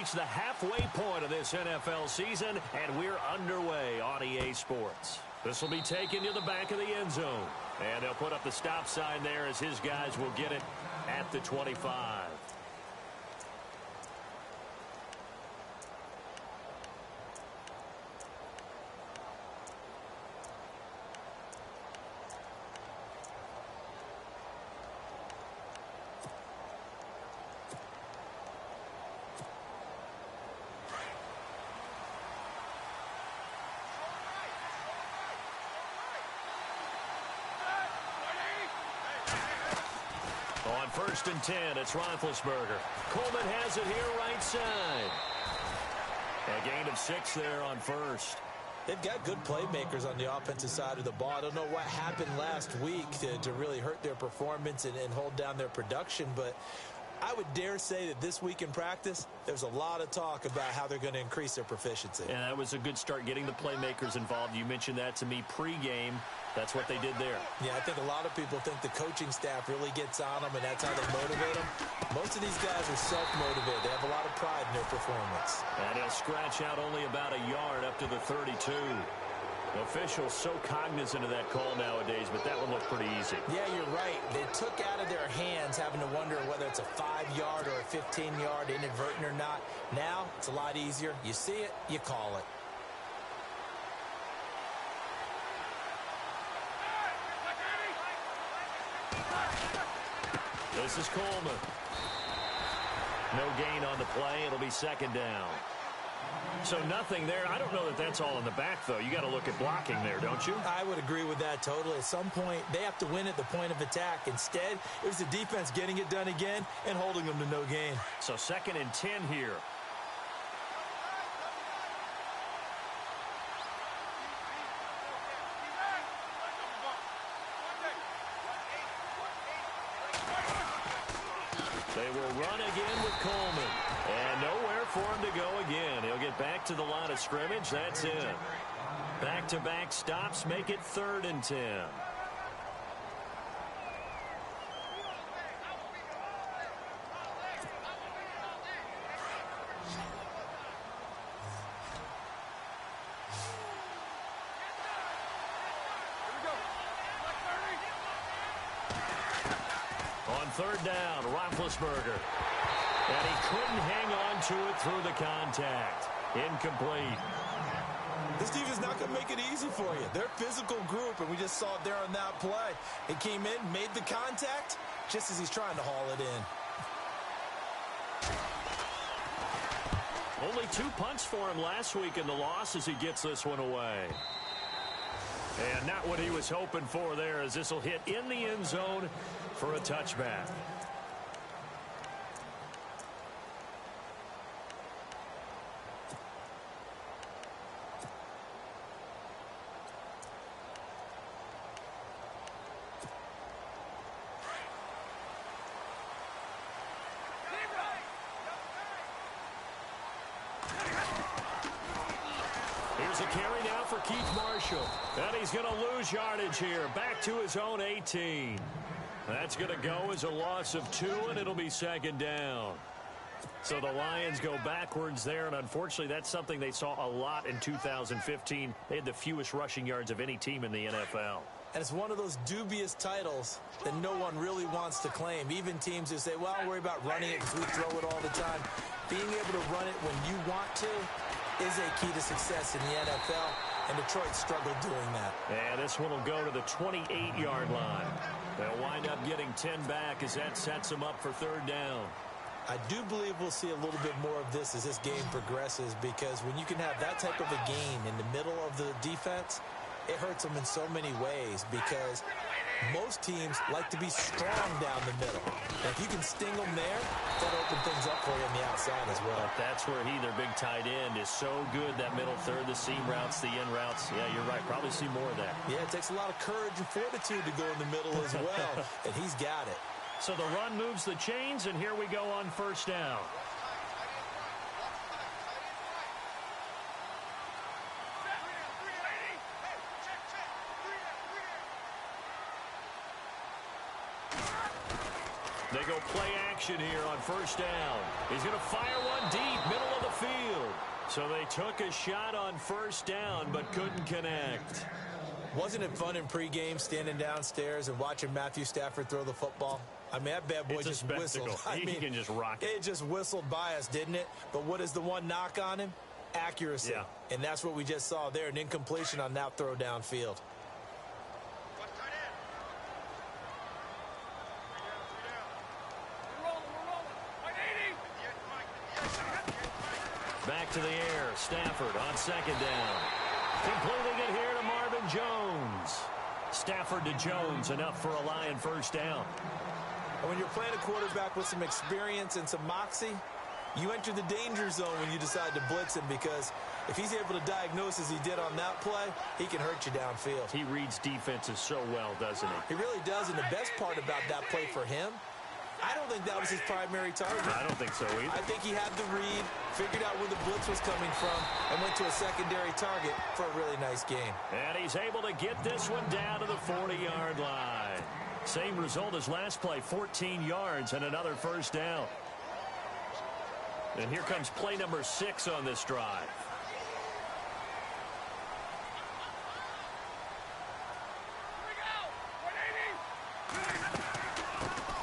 reached the halfway point of this NFL season, and we're underway on EA Sports. This will be taken to the back of the end zone. And they'll put up the stop sign there as his guys will get it at the 25. On 1st and 10, it's Roethlisberger. Coleman has it here right side. A gain of 6 there on 1st. They've got good playmakers on the offensive side of the ball. I don't know what happened last week to really hurt their performance and hold down their production, but I would dare say that this week in practice, there's a lot of talk about how they're going to increase their proficiency. And that was a good start, getting the playmakers involved. You mentioned that to me pregame. That's what they did there. Yeah, I think a lot of people think the coaching staff really gets on them, and that's how they motivate them. Most of these guys are self-motivated. They have a lot of pride in their performance. And he'll scratch out only about a yard up to the 32. Officials so cognizant of that call nowadays, but that one looked pretty easy. Yeah, you're right. They took out of their hands having to wonder whether it's a 5-yard or a 15-yard, inadvertent or not. Now, it's a lot easier. You see it, you call it. This is Coleman. No gain on the play. It'll be 2nd down. So nothing there. I don't know that that's all in the back, though. You got to look at blocking there, don't you? I would agree with that totally. At some point, they have to win at the point of attack. Instead, it was the defense getting it done again and holding them to no gain. So 2nd and 10 here. They will run again with Coleman. And nowhere for him to go again. He'll get back to the line of scrimmage. That's it. Back-to-back stops make it 3rd and 10. On 3rd down, Roethlisberger. And he couldn't hang on to it through the contact. Incomplete. This defense is not going to make it easy for you. They're a physical group, and we just saw it there on that play. It came in, made the contact, just as he's trying to haul it in. Only 2 punts for him last week in the loss as he gets this one away. And not what he was hoping for there, as this will hit in the end zone for a touchback. Here's a carry now for Keith Marshall. And he's going to lose yardage here. Back to his own 18. That's going to go as a loss of 2, and it'll be 2nd down. So the Lions go backwards there, and unfortunately that's something they saw a lot in 2015. They had the fewest rushing yards of any team in the NFL. And it's one of those dubious titles that no one really wants to claim. Even teams who say, well, I'll worry about running it because we throw it all the time. Being able to run it when you want to is a key to success in the NFL, and Detroit struggled doing that. And this one will go to the 28-yard line. They'll wind up getting 10 back as that sets them up for 3rd down. I do believe we'll see a little bit more of this as this game progresses, because when you can have that type of a gain in the middle of the defense, it hurts them in so many ways, because most teams like to be strong down the middle. And if you can sting them there, that'll open things up for you on the outside as well. But that's where their big tight end, is so good, that middle third, the seam routes, the in routes. Yeah, you're right. Probably see more of that. Yeah, it takes a lot of courage and fortitude to go in the middle as well, and he's got it. So the run moves the chains, and here we go on 1st down. They go play action here on 1st down. He's going to fire one deep, middle of So they took a shot on first down, but couldn't connect. Wasn't it fun in pregame standing downstairs and watching Matthew Stafford throw the football? I mean, that bad boy just whistled. He can just rock it. It just whistled by us, didn't it? But what is the one knock on him? Accuracy. Yeah. And that's what we just saw there, an incompletion on that throw downfield. Back to the air. Stafford on second down. Completing it here to Marvin Jones. Stafford to Jones, enough for a Lion first down. And when you're playing a quarterback with some experience and some moxie, you enter the danger zone when you decide to blitz him, because if he's able to diagnose as he did on that play, he can hurt you downfield. He reads defenses so well, doesn't he? He really does, and the best part about that play for him, I don't think that was his primary target. I don't think so either. I think he had the read, figured out where the blitz was coming from, and went to a secondary target for a really nice game. And he's able to get this one down to the 40-yard line. Same result as last play, 14 yards and another first down. And here comes play number 6 on this drive.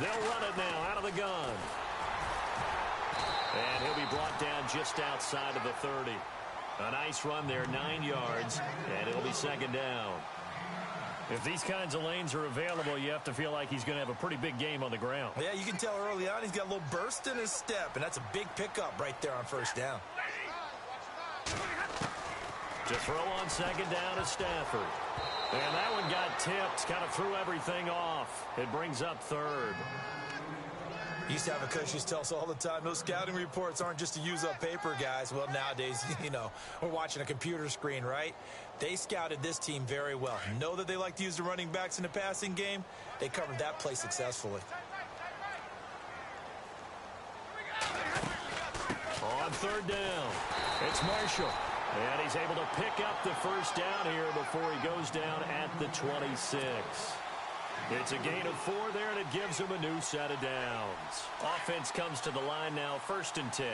They'll run it now out of the gun. And he'll be brought down just outside of the 30. A nice run there, 9 yards, and it'll be second down. If these kinds of lanes are available, you have to feel like he's going to have a pretty big game on the ground. Yeah, you can tell early on he's got a little burst in his step, and that's a big pickup right there on first down. To throw on second down to Stafford. And that one got tipped, kind of threw everything off. It brings up third. Used to have a coach used to tell us all the time, those scouting reports aren't just to use up paper, guys. Well, nowadays, you know, we're watching a computer screen, right? They scouted this team very well. Know that they like to use the running backs in the passing game. They covered that play successfully. On third down, it's Marshall. And he's able to pick up the first down here before he goes down at the 26. It's a gain of 4 there, and it gives him a new set of downs. Offense comes to the line now, 1st and 10.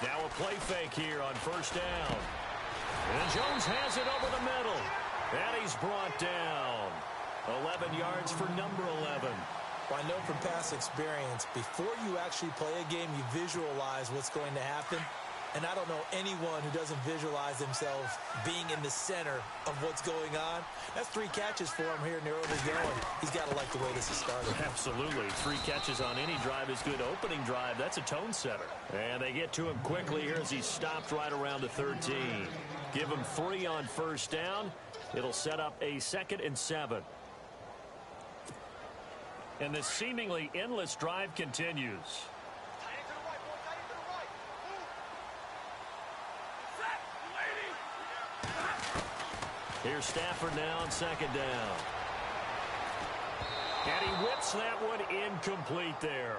Now a play fake here on first down. And Jones has it over the middle. And he's brought down. 11 yards for number 11. Well, I know from past experience, before you actually play a game, you visualize what's going to happen. And I don't know anyone who doesn't visualize themselves being in the center of what's going on. That's 3 catches for him here in the early going. He's got to like the way this is started. Absolutely. 3 catches on any drive is good. Opening drive, that's a tone setter. And they get to him quickly here as he's stopped right around the 13. Give him 3 on first down. It'll set up a 2nd and 7. And this seemingly endless drive continues. Here's Stafford now on second down. And he whips that one incomplete there.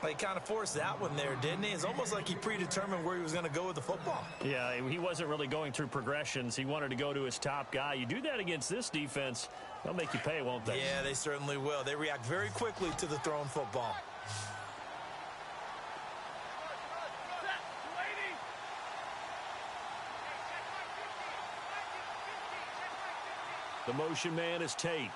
He kind of forced that one there, didn't he? It's almost like he predetermined where he was going to go with the football. Yeah, he wasn't really going through progressions. He wanted to go to his top guy. You do that against this defense, they'll make you pay, won't they? Yeah, they certainly will. They react very quickly to the thrown football. The motion man is Tate.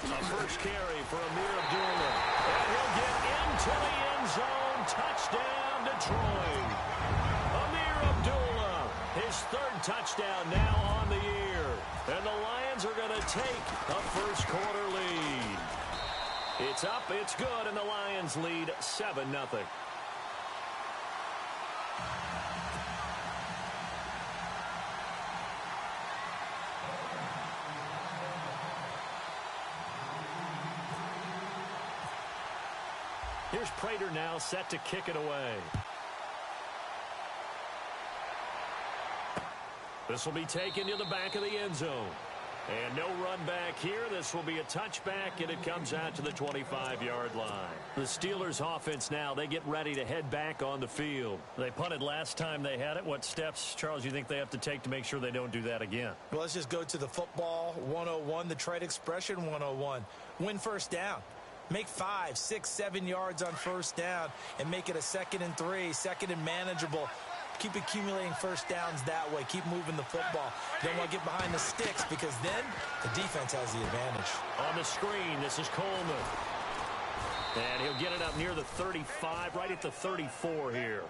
A first carry for Amir Abdullah. And he'll get into the end zone. Touchdown, Detroit. Amir Abdullah, his 3rd touchdown now on the year. And the Lions are going to take a first quarter lead. It's up, it's good, and the Lions lead 7-0. Here's Prater now set to kick it away. This will be taken to the back of the end zone. And no run back here. This will be a touchback, and it comes out to the 25-yard line. The Steelers' offense now, they get ready to head back on the field. They punted last time they had it. What steps, Charles, you think they have to take to make sure they don't do that again? Well, let's just go to the football 101, the trade expression 101. Win first down. Make 5, 6, 7 yards on first down and make it a 2nd and 3, 2nd and manageable. Keep accumulating first downs that way. Keep moving the football. Don't want to get behind the sticks because then the defense has the advantage. On the screen, this is Coleman. And he'll get it up near the 35, right at the 34 here.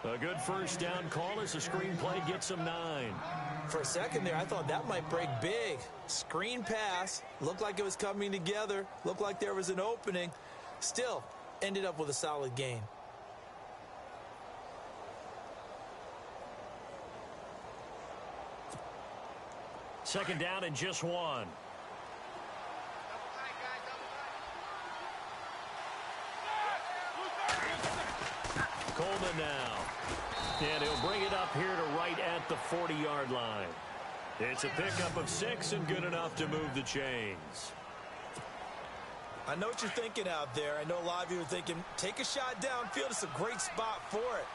A good first down call as the screen play gets him 9. For a second there, I thought that might break big. Screen pass. Looked like it was coming together. Looked like there was an opening. Still, ended up with a solid gain. Second down and just 1. Coleman now. And he'll bring it up here to right at the 40-yard line. It's a pickup of 6 and good enough to move the chains. I know what you're thinking out there. I know a lot of you are thinking, take a shot downfield. It's a great spot for it.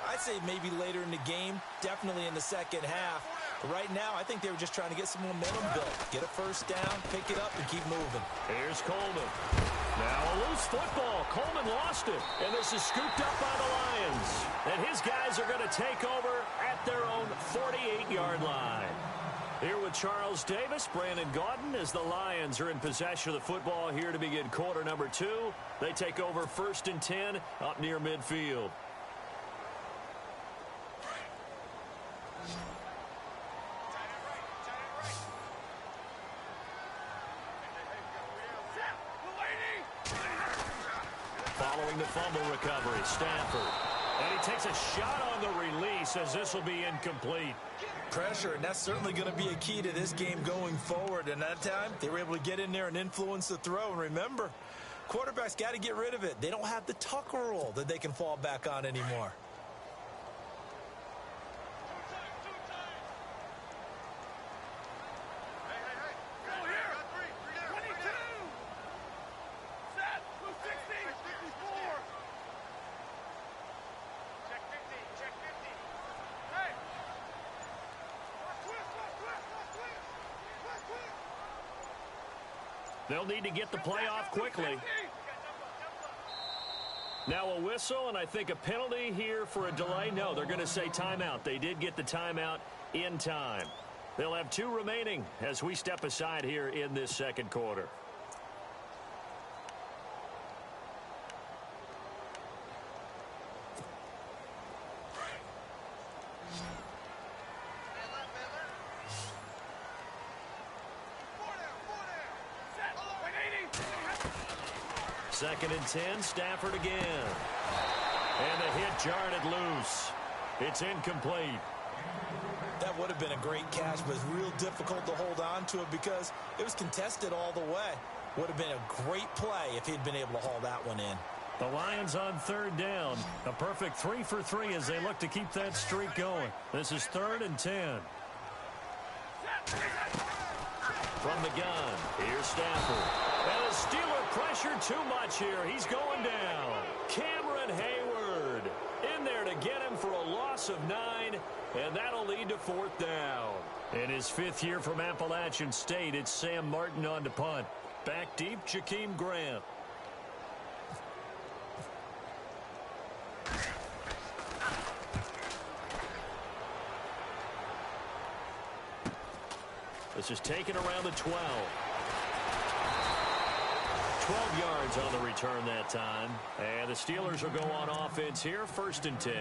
I'd say maybe later in the game, definitely in the second half. But right now, I think they were just trying to get some momentum built. Get a first down, pick it up, and keep moving. Here's Coleman. Now a loose football. Coleman lost it. And this is scooped up by the Lions. And his guys are going to take over at their own 48-yard line. Here with Charles Davis, Brandon Gaudin, as the Lions are in possession of the football here to begin quarter number 2. They take over 1st and 10 up near midfield. Following the fumble recovery, Stafford. And he takes a shot on the release as this will be incomplete. Pressure, and that's certainly going to be a key to this game going forward. And that time, they were able to get in there and influence the throw. And remember, quarterbacks got to get rid of it. They don't have the Tucker rule that they can fall back on anymore. They'll need to get the play off quickly. Now a whistle, and I think a penalty here for a delay. No, they're going to say timeout. They did get the timeout in time. They'll have 2 remaining as we step aside here in this second quarter. Second and 10, Stafford again. And the hit jarred it loose. It's incomplete. That would have been a great catch, but it's real difficult to hold on to it because it was contested all the way. Would have been a great play if he'd been able to haul that one in. The Lions on 3rd down. A perfect 3 for 3 as they look to keep that streak going. This is 3rd and 10. From the gun, here's Stafford. And the Steeler pressure too much here. He's going down. Cameron Hayward in there to get him for a loss of 9, and that'll lead to 4th down. In his 5th year from Appalachian State, it's Sam Martin on to punt. Back deep, Jakeem Grant. This is taken around the 12. 12 yards on the return that time. And the Steelers will go on offense here, 1st and 10.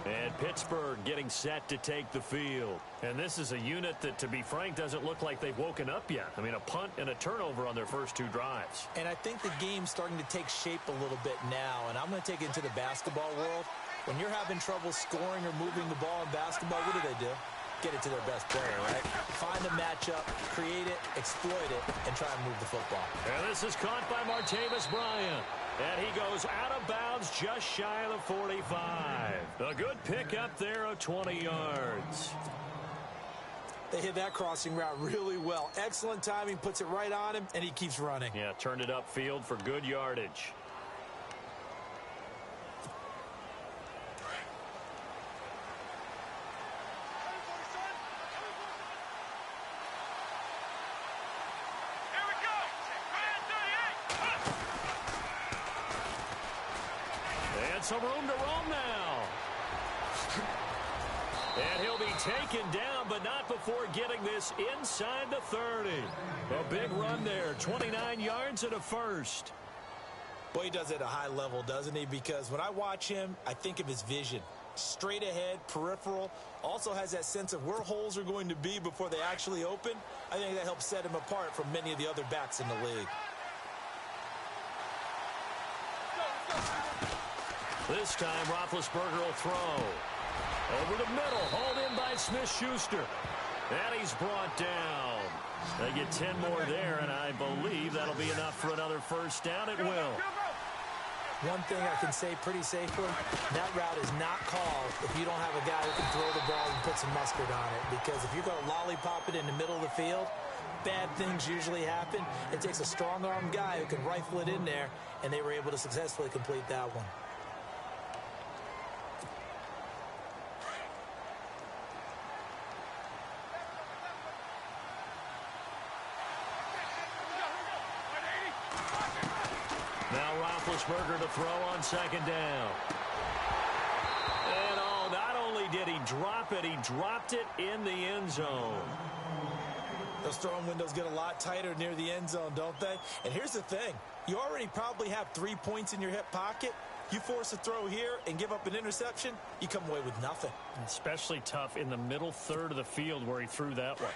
And Pittsburgh getting set to take the field. And this is a unit that, to be frank, doesn't look like they've woken up yet. I mean, a punt and a turnover on their first 2 drives. And I think the game's starting to take shape a little bit now. And I'm going to take it into the basketball world. When you're having trouble scoring or moving the ball in basketball, what do? Get it to their best player, right? Find the matchup, create it, exploit it, and try and move the football. And this is caught by Martavis Bryant. And he goes out of bounds just shy of the 45. A good pickup there of 20 yards. They hit that crossing route really well. Excellent timing, puts it right on him, and he keeps running. Yeah, turned it upfield for good yardage. And some room to roam now. And he'll be taken down, but not before getting this inside the 30. A big run there, 29 yards and a first. Boy, he does it at a high level, doesn't he? Because when I watch him, I think of his vision. Straight ahead, peripheral. Also has that sense of where holes are going to be before they actually open. I think that helps set him apart from many of the other backs in the league. This time, Roethlisberger will throw. Over the middle, hauled in by Smith-Schuster. And he's brought down. They get 10 more there, and I believe that'll be enough for another first down. It will. One thing I can say pretty safely, that route is not called if you don't have a guy who can throw the ball and put some mustard on it. Because if you're going to lollipop it in the middle of the field, bad things usually happen. It takes a strong-armed guy who can rifle it in there, and they were able to successfully complete that one. Roethlisberger to throw on second down. And oh, not only did he drop it, he dropped it in the end zone. Those throwing windows get a lot tighter near the end zone, don't they? And here's the thing. You already probably have 3 points in your hip pocket. You force a throw here and give up an interception, you come away with nothing. Especially tough in the middle third of the field where he threw that one.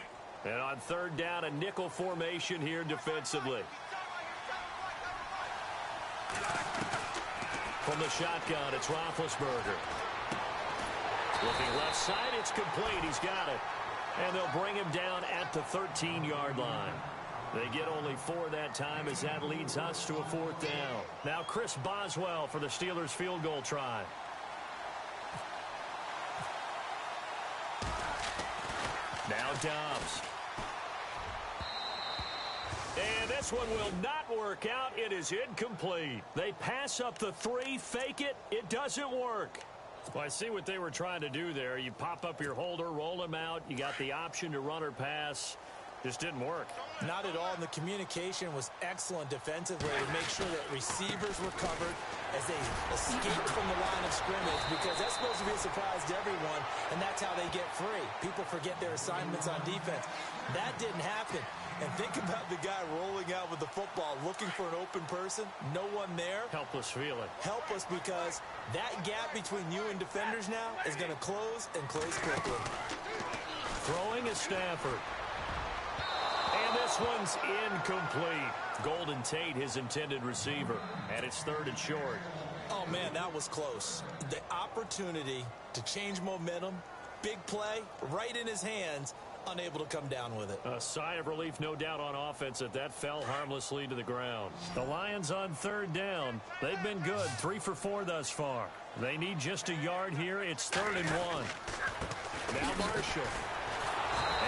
And on third down, a nickel formation here defensively. From the shotgun, it's Roethlisberger. Looking left side, it's complete. He's got it. And they'll bring him down at the 13-yard line. They get only 4 that time as that leads us to a fourth down. Now Chris Boswell for the Steelers field goal try. Now Dobbs. And this one will not work out. It is incomplete. They pass up the 3, fake it. It doesn't work. Well, I see what they were trying to do there. You pop up your holder, roll him out. You got the option to run or pass. Just didn't work. Not at all. And the communication was excellent defensively to make sure that receivers were covered as they escaped from the line of scrimmage, because that's supposed to be a surprise to everyone, and that's how they get free. People forget their assignments on defense. That didn't happen. And think about the guy rolling out with the football, looking for an open person, no one there. Helpless feeling. Helpless, because that gap between you and defenders now is going to close and close quickly. Throwing is Stafford. And this one's incomplete. Golden Tate, his intended receiver. And it's 3rd and short. Oh, man, that was close. The opportunity to change momentum, big play, right in his hands, unable to come down with it. A sigh of relief, no doubt, on offense that fell harmlessly to the ground. The Lions on 3rd down. They've been good, 3 for 4 thus far. They need just a yard here. It's 3rd and 1. Now Marshall.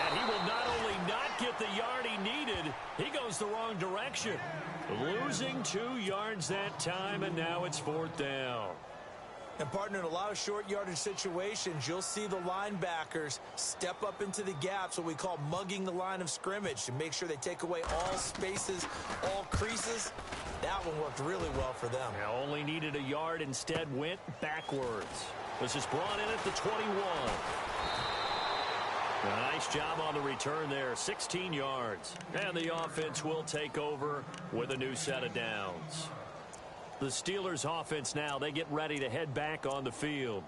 And he will not only not get the yard he needed, he goes the wrong direction. Losing 2 yards that time, and now it's 4th down. And, partner, in a lot of short yardage situations, you'll see the linebackers step up into the gaps, what we call mugging the line of scrimmage, to make sure they take away all spaces, all creases. That one worked really well for them. Now only needed a yard, instead went backwards. This is brought in at the 21. A nice job on the return there, 16 yards. And the offense will take over with a new set of downs. The Steelers offense now, they get ready to head back on the field.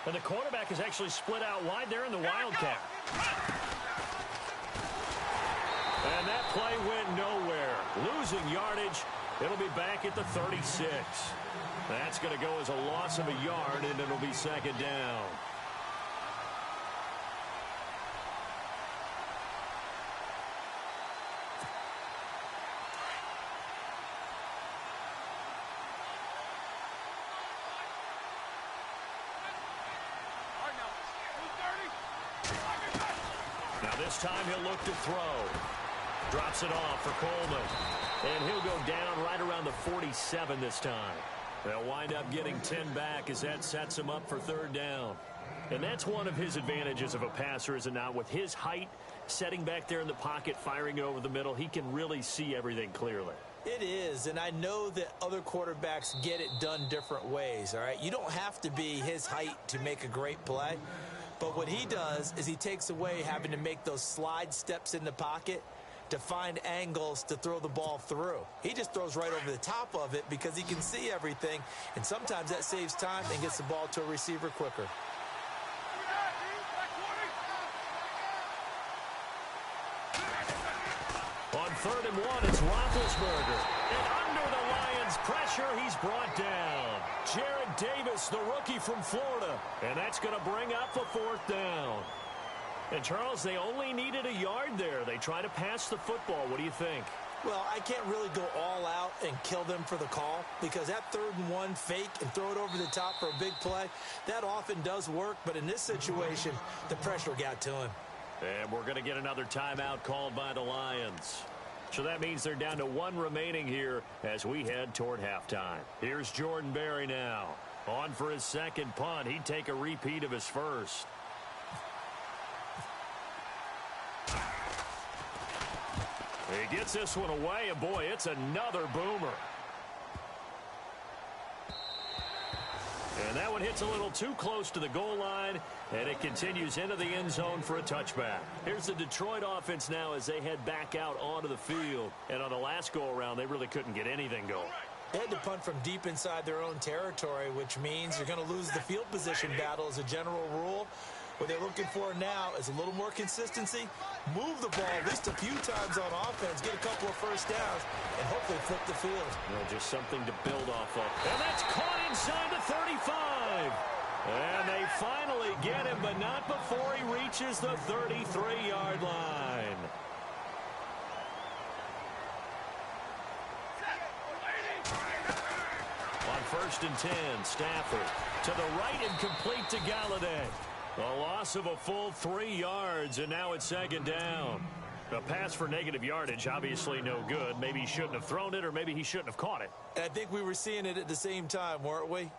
And the quarterback is actually split out wide there in the wildcat. And that play went nowhere. Losing yardage. It'll be back at the 36. That's going to go as a loss of a yard, and it'll be 2nd down. Now this time he'll look to throw. Drops it off for Coleman. And he'll go down right around the 47 this time. They'll wind up getting 10 back as that sets him up for third down. And that's one of his advantages of a passer, is it not? With his height, setting back there in the pocket, firing over the middle, he can really see everything clearly. It is, and I know that other quarterbacks get it done different ways, all right? You don't have to be his height to make a great play, but what he does is he takes away having to make those slide steps in the pocket to find angles to throw the ball through. He just throws right over the top of it because he can see everything, and sometimes that saves time and gets the ball to a receiver quicker. On 3rd and 1, it's Roethlisberger. And under the Lions' pressure, he's brought down. Jared Davis, the rookie from Florida. And that's going to bring up a 4th down. And, Charles, they only needed a yard there. They try to pass the football. What do you think? Well, I can't really go all out and kill them for the call because that 3rd and 1 fake and throw it over the top for a big play, that often does work. But in this situation, the pressure got to him. And we're going to get another timeout called by the Lions. So that means they're down to 1 remaining here as we head toward halftime. Here's Jordan Berry now. On for his 2nd punt. He'd take a repeat of his first. He gets this one away, and boy, it's another boomer. And that one hits a little too close to the goal line, and it continues into the end zone for a touchback. Here's the Detroit offense now as they head back out onto the field. And on the last go-around, they really couldn't get anything going. They had to punt from deep inside their own territory, which means you're going to lose the field position battle as a general rule. What they're looking for now is a little more consistency, move the ball at least a few times on offense, get a couple of first downs, and hopefully flip the field. Well, just something to build off of. And that's caught inside the 35. And they finally get him, but not before he reaches the 33-yard line. On 1st and 10, Stafford to the right and complete to Galladay. A loss of a full 3 yards, and now it's 2nd down. A pass for negative yardage, obviously no good. Maybe he shouldn't have thrown it, or maybe he shouldn't have caught it. And I think we were seeing it at the same time, weren't we?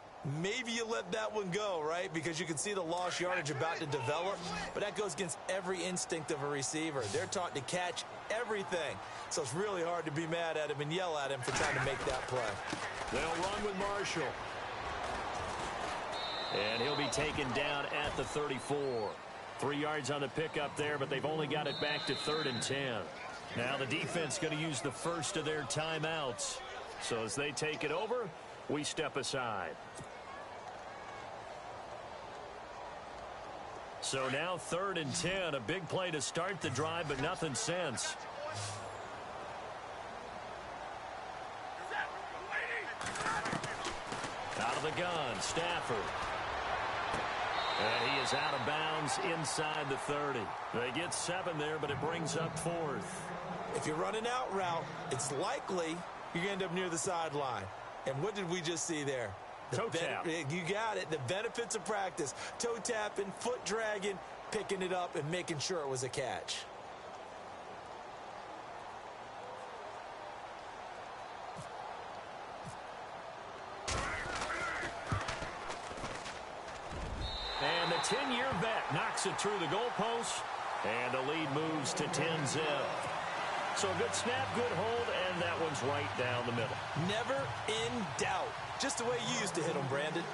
Maybe you let that one go, right? Because you can see the lost yardage about to develop. But that goes against every instinct of a receiver. They're taught to catch everything. So it's really hard to be mad at him and yell at him for trying to make that play. They'll run with Marshall. And he'll be taken down at the 34. 3 yards on the pickup there, but they've only got it back to 3rd and 10. Now the defense going to use the first of their timeouts. So as they take it over, we step aside. So now 3rd and 10, a big play to start the drive, but nothing since. Out of the gun, Stafford. And he is out of bounds inside the 30. They get 7 there, but it brings up 4th. If you're running out route, it's likely you're going to end up near the sideline. And what did we just see there? Toe tap. You got it. The benefits of practice. Toe tapping, foot dragging, picking it up, and making sure it was a catch. And the 10-year vet knocks it through the goalpost, and the lead moves to 10-0. So a good snap, good hold, and that one's right down the middle. Never in doubt. Just the way you used to hit them, Brandon.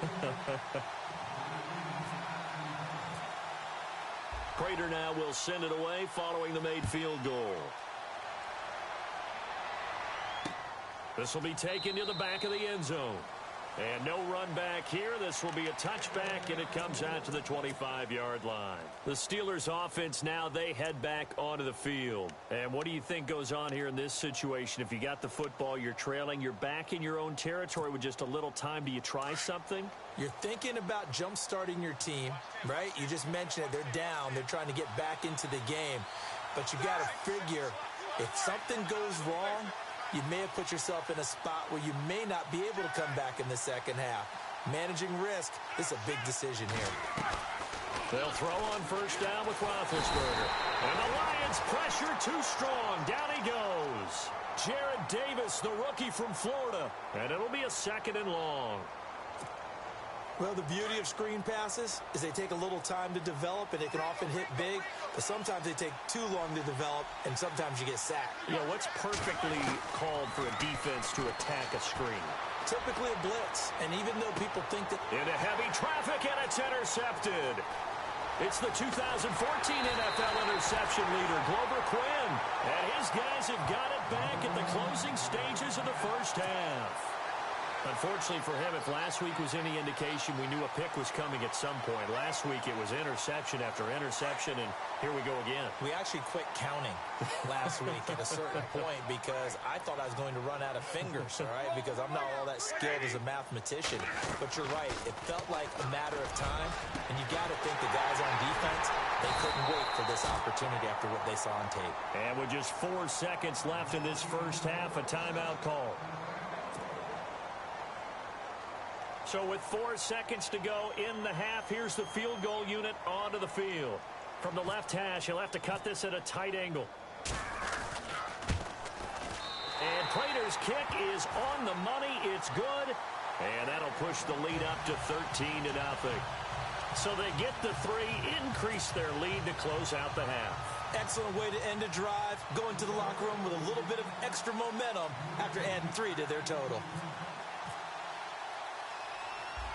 Prater now will send it away following the made field goal. This will be taken to the back of the end zone. And no run back here. This will be a touchback, and it comes out to the 25-yard line. The Steelers' offense now, they head back onto the field. And what do you think goes on here in this situation? If you got the football, you're trailing, you're back in your own territory with just a little time. Do you try something? You're thinking about jump-starting your team, right? You just mentioned it. They're down. They're trying to get back into the game. But you got to figure, if something goes wrong, you may have put yourself in a spot where you may not be able to come back in the second half. Managing risk is a big decision here. They'll throw on first down with Roethlisberger. And the Lions pressure too strong. Down he goes. Jared Davis, the rookie from Florida. And it'll be a 2nd and long. Well, the beauty of screen passes is they take a little time to develop, and they can often hit big, but sometimes they take too long to develop, and sometimes you get sacked. You know, what's perfectly called for a defense to attack a screen? Typically a blitz, and even though people think that... Into heavy traffic, and it's intercepted. It's the 2014 NFL interception leader, Glover Quinn, and his guys have got it back at the closing stages of the first half. Unfortunately for him, if last week was any indication, we knew a pick was coming at some point. Last week it was interception after interception, and here we go again. We actually quit counting last week at a certain point because I thought I was going to run out of fingers, all right, because I'm not all that skilled as a mathematician. But you're right. It felt like a matter of time, and you got to think the guys on defense, they couldn't wait for this opportunity after what they saw on tape. And with just 4 seconds left in this first half, a timeout call. So with 4 seconds to go in the half, here's the field goal unit onto the field. From the left hash, he'll have to cut this at a tight angle. And Prater's kick is on the money. It's good. And that'll push the lead up to 13-0. So they get the 3, increase their lead to close out the half. Excellent way to end a drive. Go into the locker room with a little bit of extra momentum after adding 3 to their total.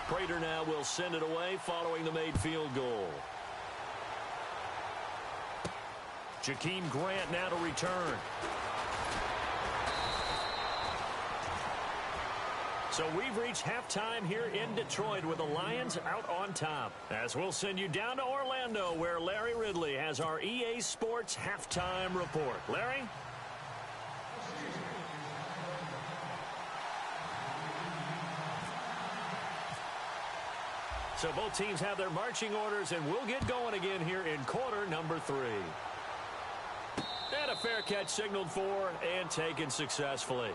Prater now will send it away following the made field goal. Jakeem Grant now to return. So we've reached halftime here in Detroit with the Lions out on top. As we'll send you down to Orlando where Larry Ridley has our EA Sports halftime report. Larry? So both teams have their marching orders, and we'll get going again here in quarter number 3. And a fair catch signaled for and taken successfully.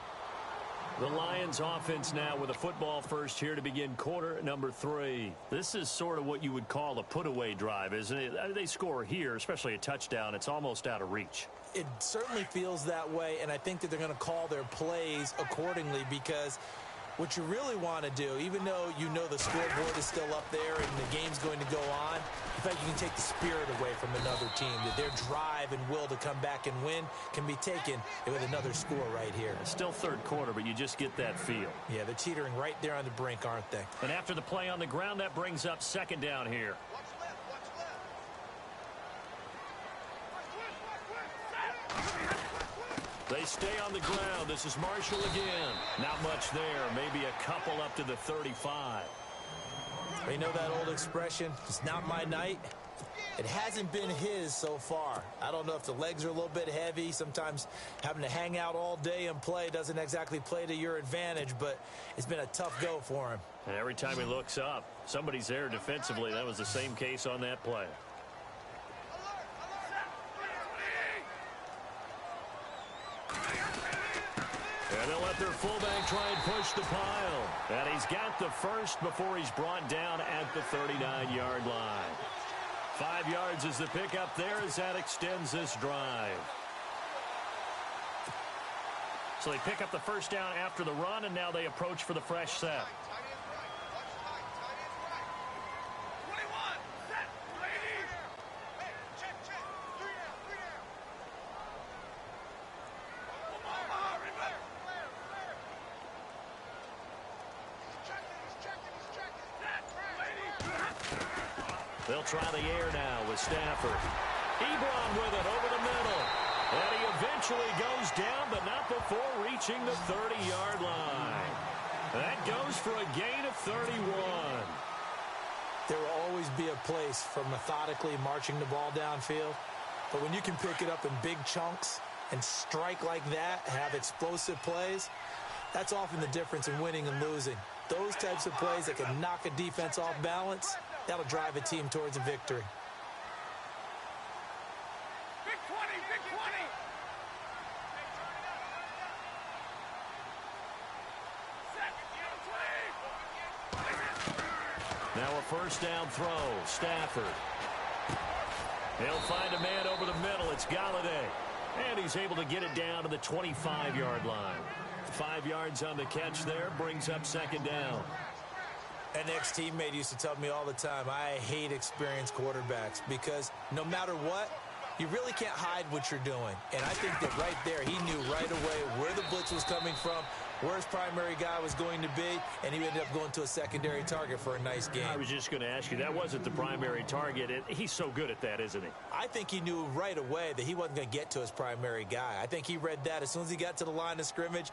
The Lions offense now with a football first here to begin quarter number 3. This is sort of what you would call a put-away drive, isn't it? They score here, especially a touchdown. It's almost out of reach. It certainly feels that way, and I think that they're going to call their plays accordingly because what you really want to do, even though you know the scoreboard is still up there and the game's going to go on, in fact, you can take the spirit away from another team, that their drive and will to come back and win can be taken with another score right here. It's still third quarter, but you just get that feel. Yeah, they're teetering right there on the brink, aren't they? And after the play on the ground, that brings up 2nd down here. They stay on the ground. This is Marshall again. Not much there. Maybe a couple up to the 35. You know that old expression, it's not my night? It hasn't been his so far. I don't know if the legs are a little bit heavy. Sometimes having to hang out all day and play doesn't exactly play to your advantage, but it's been a tough go for him. And every time he looks up, somebody's there defensively. That was the same case on that play. And they'll let their fullback try and push the pile. And he's got the first before he's brought down at the 39-yard line. 5 yards is the pickup there as that extends this drive. So they pick up the first down after the run, and now they approach for the fresh set. They'll try the air now with Stafford. Ebron with it over the middle. And he eventually goes down, but not before reaching the 30-yard line. That goes for a gain of 31. There will always be a place for methodically marching the ball downfield. But when you can pick it up in big chunks and strike like that, have explosive plays, that's often the difference in winning and losing. Those types of plays that can knock a defense off balance, that'll drive a team towards a victory. Big 20, big 20. Now a first down throw. Stafford. He'll find a man over the middle. It's Galladay. And he's able to get it down to the 25-yard line. 5 yards on the catch there, brings up second down. An ex-teammate used to tell me all the time, I hate experienced quarterbacks because no matter what, you really can't hide what you're doing. And I think that right there, he knew right away where the blitz was coming from, where his primary guy was going to be, and he ended up going to a secondary target for a nice game. I was just going to ask you, that wasn't the primary target. He's so good at that, isn't he? I think he knew right away that he wasn't going to get to his primary guy. I think he read that as soon as he got to the line of scrimmage,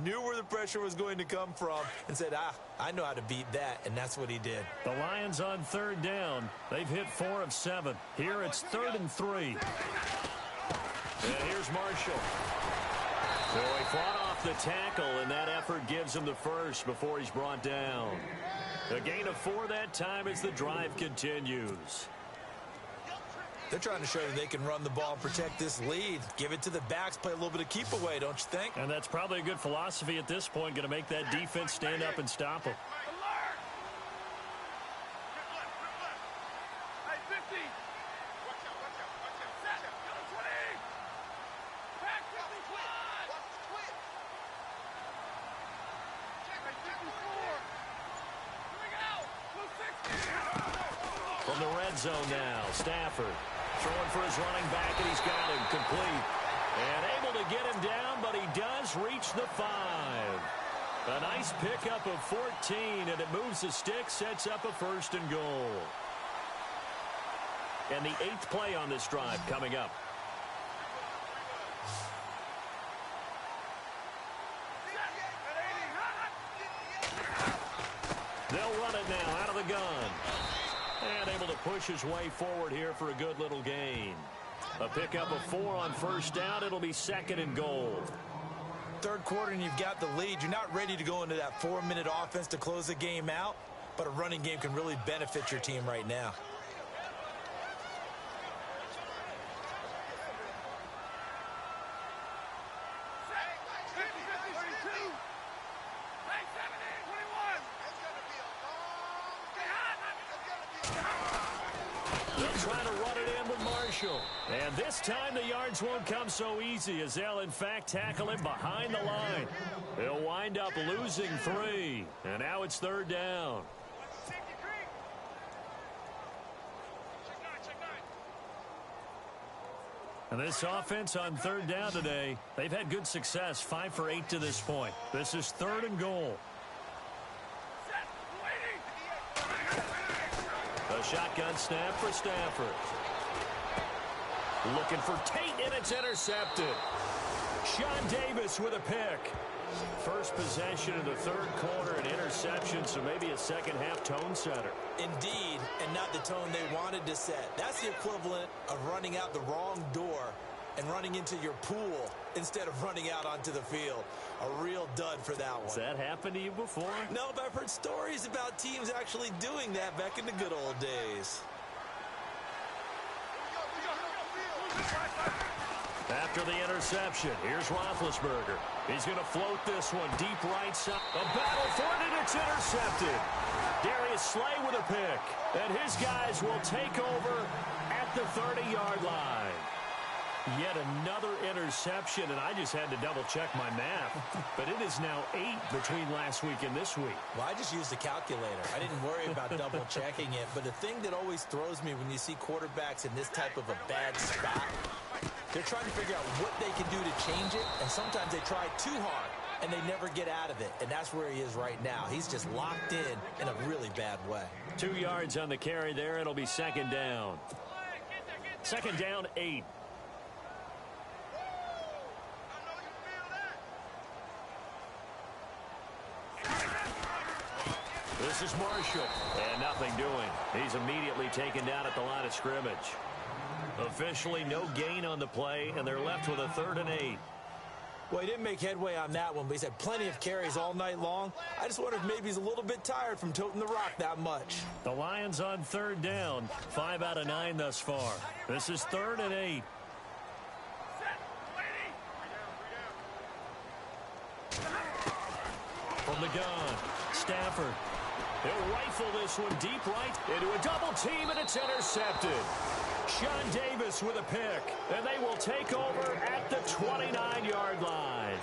knew where the pressure was going to come from, and said, I know how to beat that, and that's what he did. The Lions on third down. They've hit 4 of 7. Here it's 3rd and 3. And here's Marshall. So he fought off the tackle, and that effort gives him the first before he's brought down. A gain of 4 that time as the drive continues. They're trying to show that they can run the ball and protect this lead. Give it to the backs, play a little bit of keep away, don't you think? And that's probably a good philosophy at this point, going to make that defense stand up and stop them. From the red zone now, Stafford throwing for his running back, and he's got him complete. And able to get him down, but he does reach the 5. A nice pickup of 14, and it moves the stick, sets up a 1st and goal. And the 8th play on this drive coming up. They'll run it now out of the gun. And able to push his way forward here for a good little gain. A pickup of 4 on 1st down. It'll be 2nd and goal. 3rd quarter and you've got the lead. You're not ready to go into that 4-minute offense to close the game out, but a running game can really benefit your team right now. And this time the yards won't come so easy as they'll in fact tackle him behind the line. They'll wind up losing 3. And now it's 3rd down. And this offense on 3rd down today, they've had good success, 5 for 8 to this point. This is 3rd and goal. A shotgun snap for Stafford. Looking for Tate, and it's intercepted. Sean Davis with a pick. First possession of the 3rd quarter, an interception, so maybe a second-half tone setter. Indeed, and not the tone they wanted to set. That's the equivalent of running out the wrong door and running into your pool instead of running out onto the field. A real dud for that one. Has that happened to you before? No, but I've heard stories about teams actually doing that back in the good old days. After the interception, here's Roethlisberger. He's going to float this one deep right side. A battle for it, and it's intercepted. Darius Slay with a pick. And his guys will take over at the 30-yard line. Yet another interception, and I just had to double-check my math. But it is now 8 between last week and this week. Well, I just used a calculator. I didn't worry about double-checking it. But the thing that always throws me when you see quarterbacks in this type of a bad spot, they're trying to figure out what they can do to change it, and sometimes they try too hard, and they never get out of it. And that's where he is right now. He's just locked in a really bad way. 2 yards on the carry there. It'll be 2nd down. 2nd down, 8. This is Marshall, and nothing doing. He's immediately taken down at the line of scrimmage. Officially no gain on the play, and they're left with a 3rd and 8. Well, he didn't make headway on that one, but he's had plenty of carries all night long. I just wonder if maybe he's a little bit tired from toting the rock that much. The Lions on 3rd down, 5 out of 9 thus far. This is 3rd and 8. From the gun, Stafford. He'll rifle this one deep right into a double team, and it's intercepted. Sean Davis with a pick, and they will take over at the 29-yard line.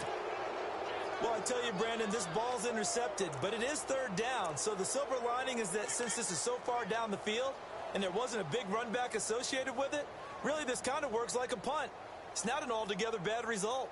Well, I tell you, Brandon, this ball's intercepted, but it is third down. So the silver lining is that since this is so far down the field and there wasn't a big run back associated with it, really this kind of works like a punt. It's not an altogether bad result.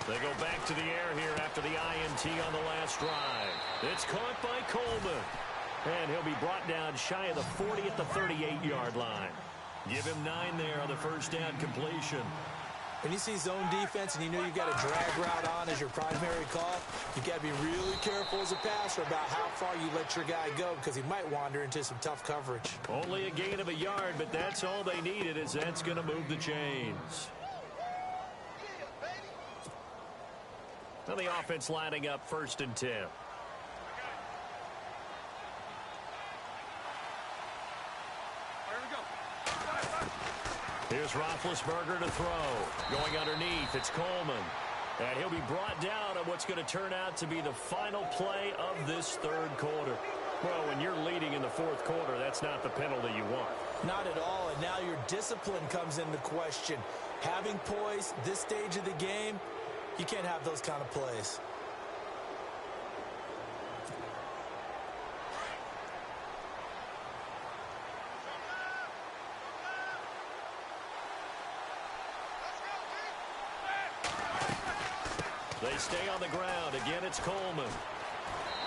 They go back to the air here after the INT on the last drive. It's caught by Coleman. And he'll be brought down shy of the 40 at the 38-yard line. Give him 9 there on the first down completion. When you see zone defense and you know you've got a drag route on as your primary call, you've got to be really careful as a passer about how far you let your guy go because he might wander into some tough coverage. Only a gain of a yard, but that's all they needed, as that's going to move the chains. Now the offense lining up 1st and 10. Here's Roethlisberger to throw. Going underneath, it's Coleman. And he'll be brought down on what's going to turn out to be the final play of this third quarter. Well, when you're leading in the fourth quarter, that's not the penalty you want. Not at all, and now your discipline comes into question. Having poise this stage of the game, you can't have those kind of plays. They stay on the ground. Again, it's Coleman.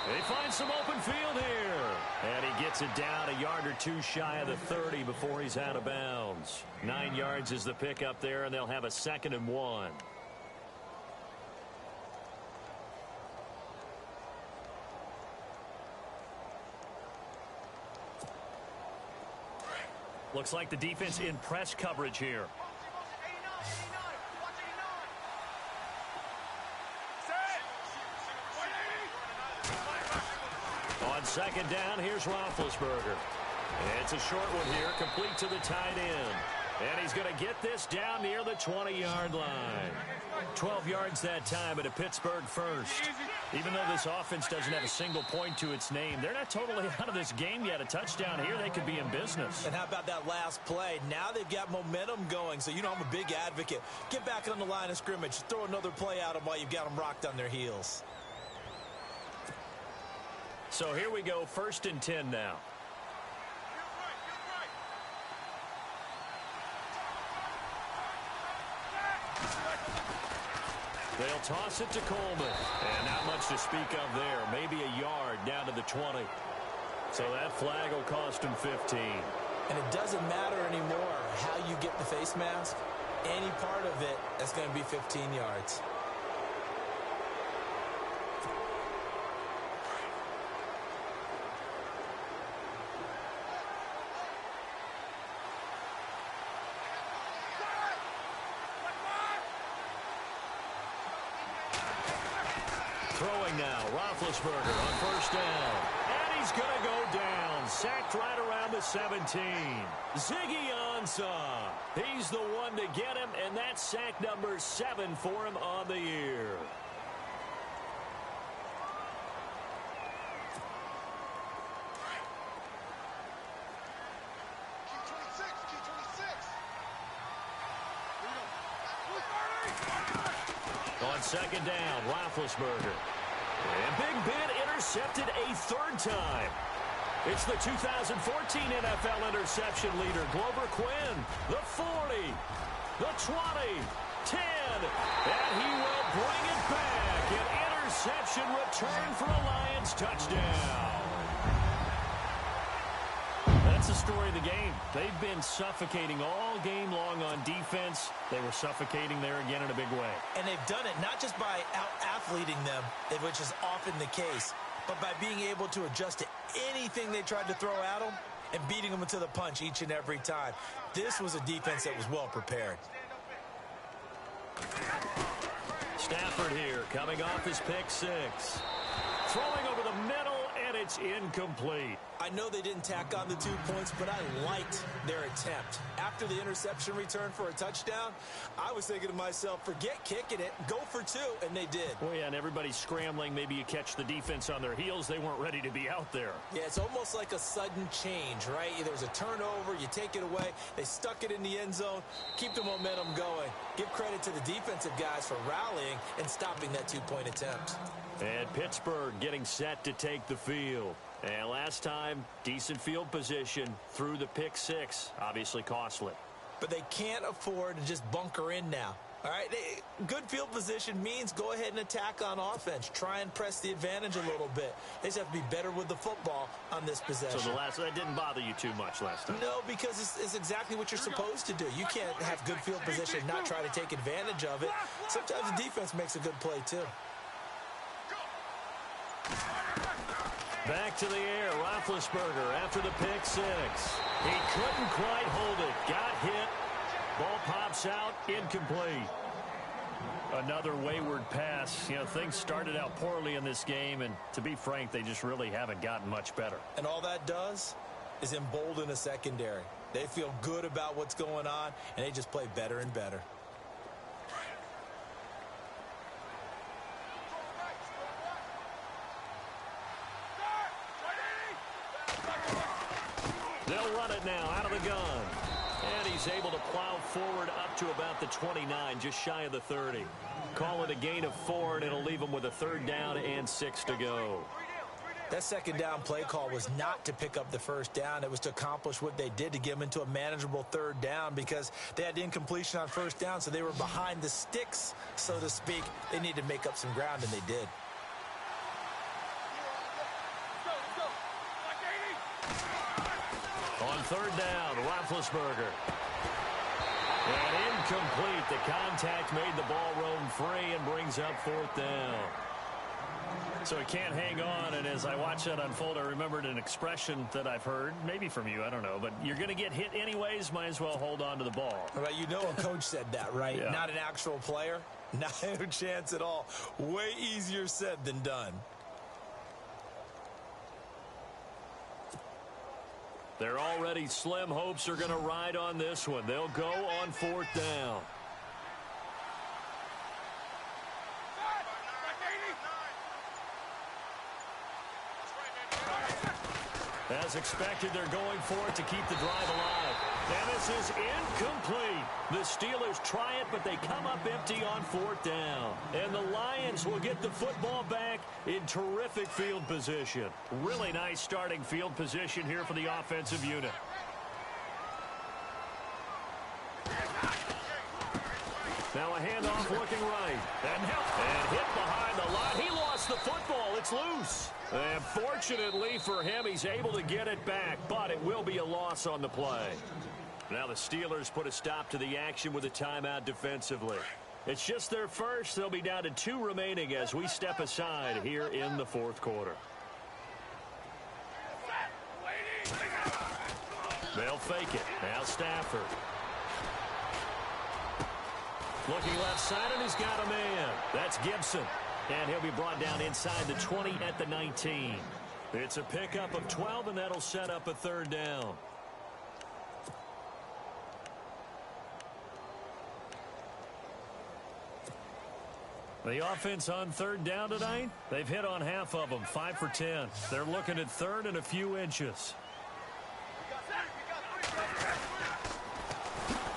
They find some open field here. And he gets it down a yard or two shy of the 30 before he's out of bounds. 9 yards is the pickup there, and they'll have a 2nd and 1. Looks like the defense in press coverage here. On 2nd down, here's Roethlisberger. It's a short one here, complete to the tight end. And he's going to get this down near the 20-yard line. 12 yards that time at a Pittsburgh first. Even though this offense doesn't have a single point to its name, they're not totally out of this game yet. A touchdown here, they could be in business. And how about that last play? Now they've got momentum going, so you know I'm a big advocate. Get back on the line of scrimmage. Throw another play at them while you've got them rocked on their heels. So here we go, 1st and 10 now. They'll toss it to Coleman. And not much to speak of there. Maybe a yard down to the 20. So that flag will cost him 15. And it doesn't matter anymore how you get the face mask. Any part of it is going to be 15 yards. Throwing now, Roethlisberger on 1st down. And he's going to go down. Sacked right around the 17. Ziggy Ansah. He's the one to get him, and that's sack number 7 for him on the year. On 2nd down, Roethlisberger. And Big Ben intercepted a 3rd time. It's the 2014 NFL interception leader, Glover Quinn. The 40, the 20, 10, and he will bring it back. An interception return for a Lions touchdown. That's the story of the game. They've been suffocating all game long on defense. They were suffocating there again in a big way. And they've done it not just by out-athleting them, which is often the case, but by being able to adjust to anything they tried to throw at them and beating them to the punch each and every time. This was a defense that was well prepared. Stafford here coming off his pick 6. Throwing over the middle, and it's It's incomplete. I know they didn't tack on the 2 points, but I liked their attempt. After the interception return for a touchdown, I was thinking to myself, forget kicking it, go for 2, and they did. Well, yeah, and everybody's scrambling. Maybe you catch the defense on their heels. They weren't ready to be out there. Yeah, it's almost like a sudden change, right? There's a turnover, you take it away, they stuck it in the end zone, keep the momentum going. Give credit to the defensive guys for rallying and stopping that 2-point attempt. And Pittsburgh getting set to take the field. And last time, decent field position through the pick 6, obviously costly. But they can't afford to just bunker in now. All right, good field position means go ahead and attack on offense. Try and press the advantage a little bit. They just have to be better with the football on this possession. So that didn't bother you too much last time? No, because it's exactly what you're supposed to do. You can't have good field position and not try to take advantage of it. Sometimes the defense makes a good play, too. Back to the air, Roethlisberger after the pick 6. He couldn't quite hold it. Got hit. Ball pops out, incomplete. Another wayward pass. You know, things started out poorly in this game, and to be frank, they just really haven't gotten much better. And all that does is embolden a secondary. They feel good about what's going on, and they just play better and better. They'll run it now out of the gun. And he's able to plow forward up to about the 29, just shy of the 30. Call it a gain of 4, and it'll leave him with a 3rd down and 6 to go. That 2nd down play call was not to pick up the 1st down. It was to accomplish what they did, to get them into a manageable 3rd down, because they had incompletion on 1st down, so they were behind the sticks, so to speak. They needed to make up some ground, and they did. On 3rd down, Roethlisberger. And incomplete. The contact made the ball roam free and brings up 4th down. So he can't hang on, and as I watch that unfold, I remembered an expression that I've heard, maybe from you, I don't know, but you're going to get hit anyways, might as well hold on to the ball. Well, you know a coach said that, right? Yeah. Not an actual player. Not a chance at all. Way easier said than done. They're already slim hopes are going to ride on this one. They'll go on 4th down. As expected, they're going for it to keep the drive alive. And this is incomplete. The Steelers try it, but they come up empty on 4th down. And the Lions will get the football back in terrific field position. Really nice starting field position here for the offensive unit. Now a handoff looking right. And hit behind the line. He lost the football. It's loose. And fortunately for him, he's able to get it back, but it will be a loss on the play. Now the Steelers put a stop to the action with a timeout defensively. It's just their first. They'll be down to 2 remaining as we step aside here in the 4th quarter. They'll fake it. Now Stafford. Looking left side, and he's got a man. That's Gibson. And he'll be brought down inside the 20 at the 19. It's a pickup of 12, and that'll set up a 3rd down. The offense on 3rd down tonight, they've hit on half of them, 5 for 10. They're looking at 3rd and a few inches.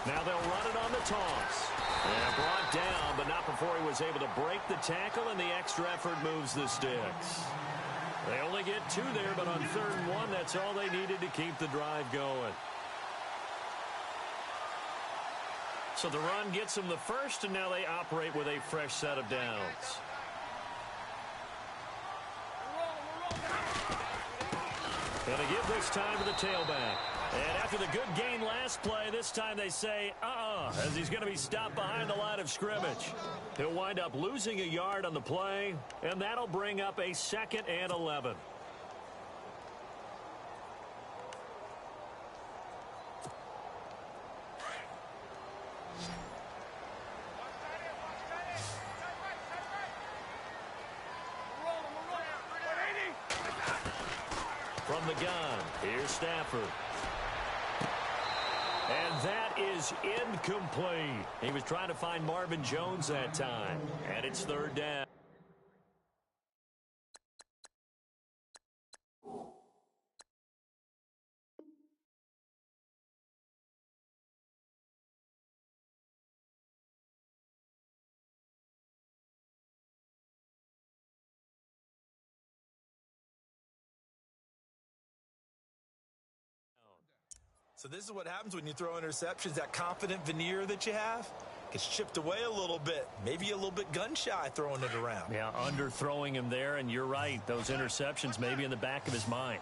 Now they'll run it on the toss. And brought down, but not before he was able to break the tackle, and the extra effort moves the sticks. They only get 2 there, but on 3rd and 1, that's all they needed to keep the drive going. So the run gets them the first, and now they operate with a fresh set of downs. And they give this time to the tailback. And after the good gain last play, this time they say, as he's going to be stopped behind the line of scrimmage. He'll wind up losing a yard on the play, and that'll bring up a 2nd and 11. from the gun. Here's Stafford. And that is incomplete. He was trying to find Marvin Jones that time. And it's third down. So this is what happens when you throw interceptions. That confident veneer that you have gets chipped away a little bit. Maybe a little bit gun-shy throwing it around. Yeah, underthrowing him there, and you're right. Those interceptions may be in the back of his mind.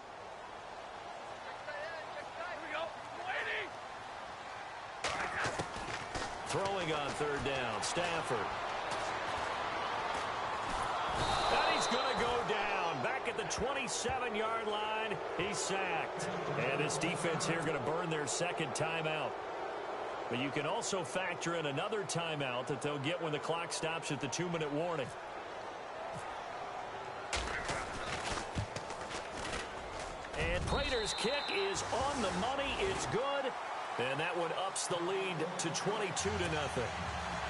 Throwing on third down, Stafford. And he's going to go down. Back at the 27-yard line, he's sacked. And his defense here going to burn their second timeout. But you can also factor in another timeout that they'll get when the clock stops at the 2-minute warning. And Prater's kick is on the money. It's good. And that one ups the lead to 22-0.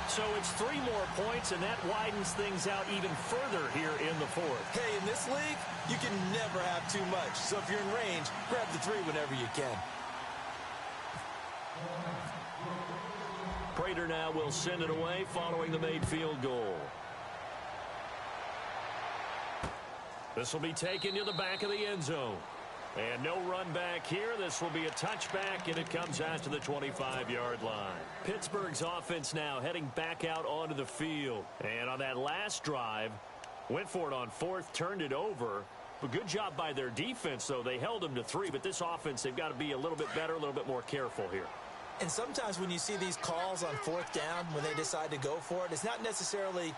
So it's 3 more points, and that widens things out even further here in the fourth. Hey, in this league, you can never have too much. So if you're in range, grab the 3 whenever you can. Prater now will send it away following the made field goal. This will be taken to the back of the end zone. And no run back here. This will be a touchback, and it comes out to the 25-yard line. Pittsburgh's offense now heading back out onto the field. And on that last drive, went for it on fourth, turned it over. But good job by their defense, though. They held them to 3, but this offense, they've got to be a little bit better, a little bit more careful here. And sometimes when you see these calls on fourth down, when they decide to go for it, it's not necessarily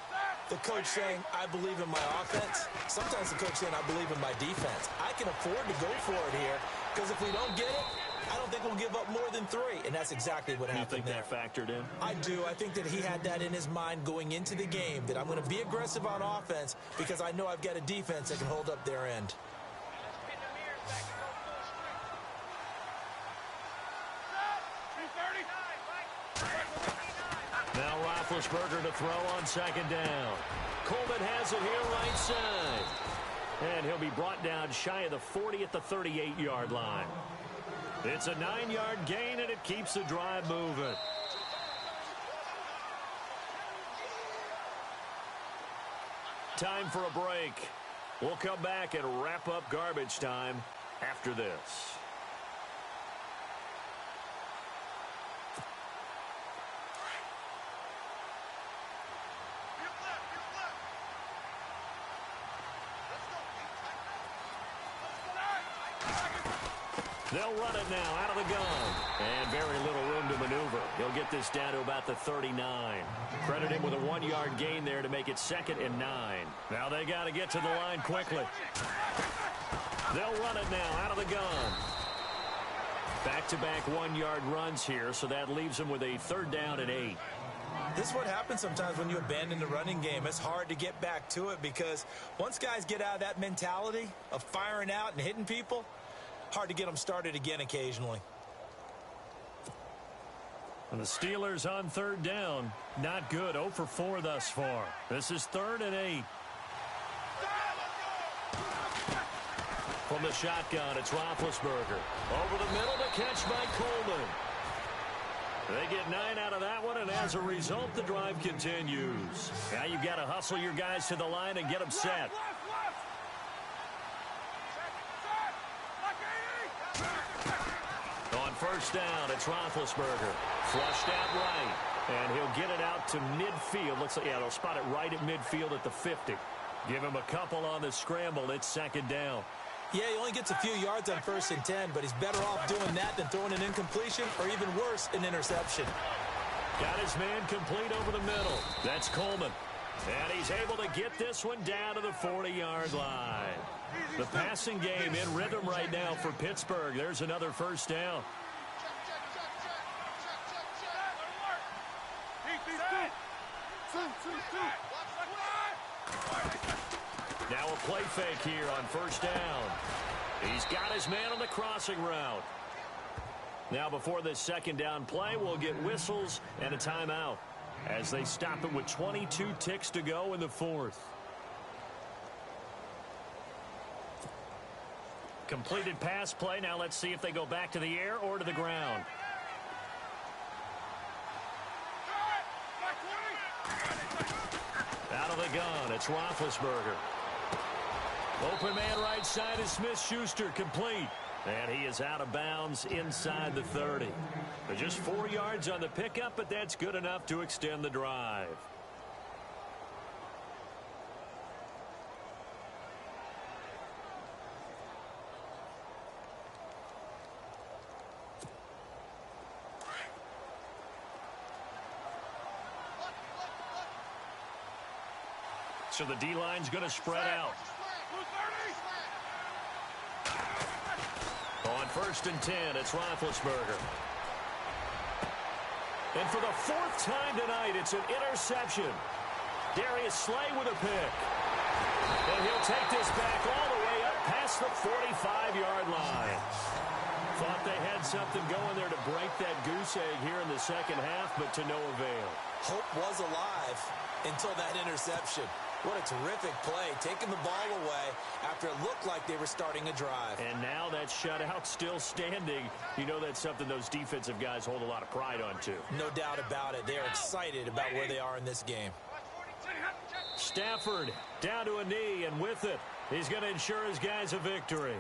the coach saying, I believe in my offense. Sometimes the coach saying, I believe in my defense. I can afford to go for it here because if we don't get it, I don't think we'll give up more than 3. And that's exactly what happened there. You think that factored in? I do. I think that he had that in his mind going into the game, that I'm going to be aggressive on offense because I know I've got a defense that can hold up their end. Now Roethlisberger to throw on second down. Coleman has it here right side. And he'll be brought down shy of the 40 at the 38-yard line. It's a 9-yard gain, and it keeps the drive moving. Time for a break. We'll come back and wrap up garbage time after this. They'll run it now out of the gun. And very little room to maneuver. He'll get this down to about the 39. Credit him with a 1-yard gain there to make it 2nd and 9. Now they got to get to the line quickly. They'll run it now out of the gun. Back-to-back 1-yard runs here, so that leaves them with a 3rd down and 8. This is what happens sometimes when you abandon the running game. It's hard to get back to it because once guys get out of that mentality of firing out and hitting people, hard to get them started again occasionally. And the Steelers on 3rd down. Not good. 0 for 4 thus far. This is 3rd and 8. From the shotgun, it's Roethlisberger. Over the middle, the catch by Coleman. They get 9 out of that one, and as a result, the drive continues. Now you've got to hustle your guys to the line and get them set. On 1st down, it's Roethlisberger. Flushed out right, and he'll get it out to midfield. Looks like, yeah, they'll spot it right at midfield at the 50. Give him a couple on the scramble. It's 2nd down. Yeah, he only gets a few yards on 1st and 10, but he's better off doing that than throwing an incompletion or even worse, an interception. Got his man complete over the middle. That's Coleman. And he's able to get this one down to the 40-yard line. The passing game in rhythm right now for Pittsburgh. There's another 1st down. Now a play fake here on 1st down. He's got his man on the crossing route. Now before this second down play, we'll get whistles and a timeout as they stop it with 22 ticks to go in the fourth. Completed pass play. Now let's see if they go back to the air or to the ground. Out of the gun, it's Roethlisberger. Open man right side is Smith-Schuster, complete. And he is out of bounds inside the 30. They're just 4 yards on the pickup, but that's good enough to extend the drive. So the D-line's going to spread out. On 1st and 10, it's Roethlisberger. And for the 4th time tonight, it's an interception. Darius Slay with a pick. And he'll take this back all the way up past the 45-yard line. Thought they had something going there to break that goose egg here in the second half, but to no avail. Hope was alive until that interception. What a terrific play, taking the ball away after it looked like they were starting a drive. And now that shutout still standing. You know that's something those defensive guys hold a lot of pride on, too. No doubt about it. They're excited about where they are in this game. Stafford down to a knee, and with it, he's going to ensure his guys a victory.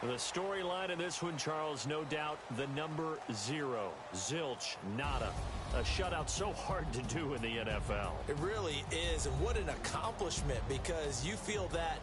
The storyline in this one, Charles, no doubt the number 0. Zilch, nada. A shutout so hard to do in the NFL. It really is, and what an accomplishment, because you feel that